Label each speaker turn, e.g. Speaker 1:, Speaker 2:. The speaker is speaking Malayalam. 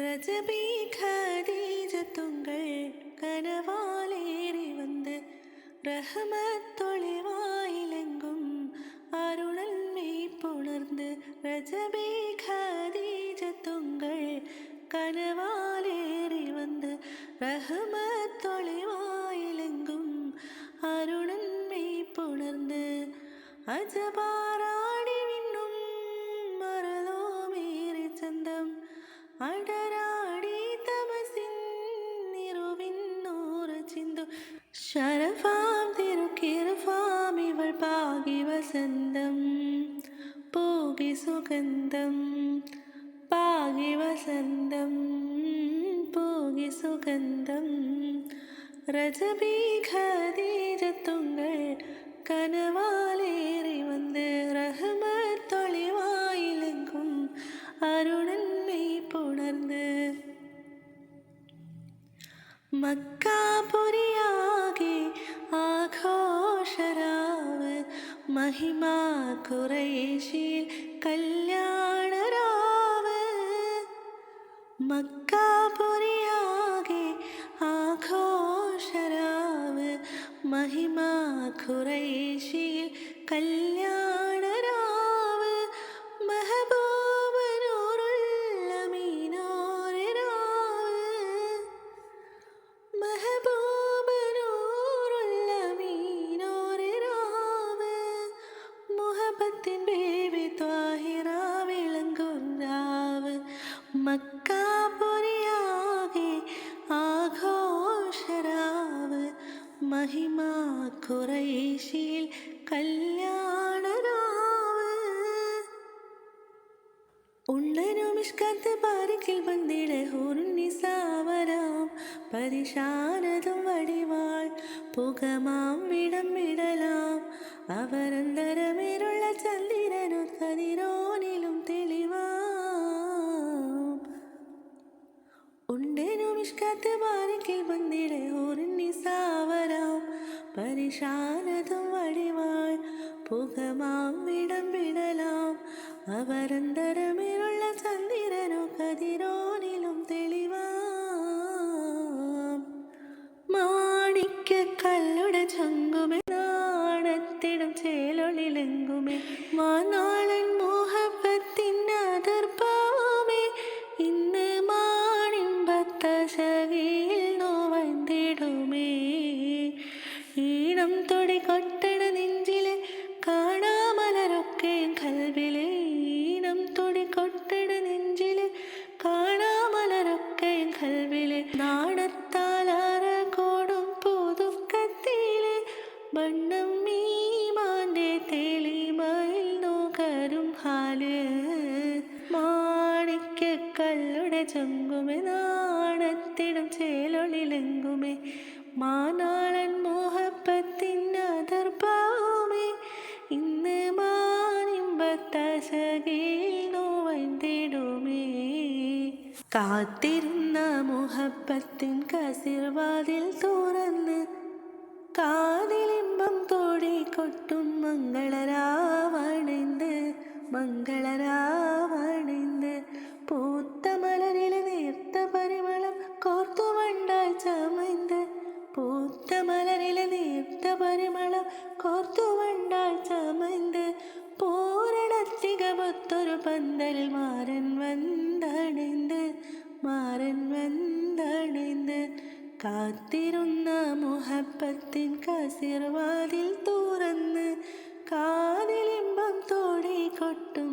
Speaker 1: ரஜபி ഖദീജത്തുങ്കൾ കനവാലേറി വന്ന് റഹ്മത്തൊളിവായിലെങ്കും അരുളന്മേ പുണർന്ന് രജബി ഖദീജത്തുങ്കൾ കനവാലേറി വന്ന് റഹ്മത്തൊളിവായിലെങ്കും അരുളന്മേ പുണർന്ന് അജബാറാടി വിണ്ണും മറലോമേറി ചന്തം അടരാടി തമസിൻ നിറുവിന്നൂറ് ചിന്തു ശരഫാം തിരുക്കിറഫാം ഇവൾ പാകി വസന്തം പോകി സുഗന്ധം പാകി വസന്തം പോകി സുഗന്ധം രജബി ഖദീജത്തുങ്കൾ കനവാലേറി വന്ന് റഹ്മത്തൊളിവായിലെങ്കും അരുണന്മേ പുണർന്ന് മക്കാപുരിയാകെ ആഘോഷരാവ് മഹിമാ ഖുറൈശിൽ കല്യാണരാവ് മക്കാപുരിയാകെ ആഘോഷരാവ് മഹിമാ ഖുറൈശിൽ കല്യാണരാവ് മെഹബൂബ് നൂറുൽ അമീനോരെ രാവ് മെഹബൂബ് നൂറുൽ അമീനോരെ രാവ് മുഹബത്തിൻ ബേബി ത്വാഹിറ വിളങ്ങും രാവ് മക്കാപുരിയാകെ ആഘോഷരാവ് മഹിമാ ഖുറൈശിൽ കല്യാണരാവ് ഉള്ളനുമിഷ്കത്ത് പാരിക്കിൽ ബന്ദിടെ ഹൂറുന്നിസാവരാം പരിശാനതും വടിവാൾ പുകമാം വിടം വിടലാം അവരന്തരമേറുള്ള ചന്ദ്രനു കതിരോനിലും തെളിവാം ഉണ്ടനുമിഷ്കത്ത് പാരിക്കിൽ ബന്ദിടെ ഹൂറുന്നിസാവരാം പരിശാനതും വടിവാൾ പുകമാം വിടം വിടലാം അവരന്തരമേറുള്ള ചന്ദ്രനു കതിരോനിലും തെളിവാം മാണിക്യക്കല്ലുടെ ചങ്കുമേ നാണത്തിടും ചേലൊളിലെങ്കുമേ മാനാളൻ മോഹബത്തിൻ അതിർപ്പാവമേ ഇന്ന് മാണിമ്പത്തശകിയിൽ നോവന്തിടുമേ ഈണം തൊടി കൊട്ടണ നെഞ്ചിലെ കാണാമലരൊക്കെ കൽവിലെ ഈണം തൊടി കൊട്ടണ നെഞ്ചിലെ കാണാമലരൊക്കെ കൽവിലെ നാണത്താലാറ കോടും പുതുക്കത്തിലെ വണ്ണം മീമാന്റെ തെളിമയിൽ നോകരും ഹാല് മാണിക്യക്കല്ലുടെ ചങ്കുമേ നാണത്തിടും ചേലൊളിലെങ്കുമേ മാനാളൻ മോഹപ്പത്തിൻ അതിർപ്പാവമേ ഇന്ന് മാനിമ്പത്തശകിയിൽ നോവന്തിടുമേ കാത്തിരുന്ന മുഹബത്തിൻ കസിർവാതിൽ തുറന്ന് കാതിലിമ്പം തോടിക്കൊട്ടും മംഗളരാവണിന്ത് പൂത്ത മലരിലെ നേർത്ത പരിമളം കോർത്തു വണ്ടാൽ ചമൈന്ത് പൂത്ത മലരിലെ നേർത്ത പരിമളം കോർത്തു വണ്ടാൽ ചമൈന്ത് പൂരണത്തികമൊത്തൊരു പന്തലിൽ മാരൻ വന്തണൈന്ത് കാത്തിരുന്ന മുഹബത്തിൻ കസിർവാതിൽ തുറന്ന് കാതിലിമ്പം തോടിക്കൊട്ടും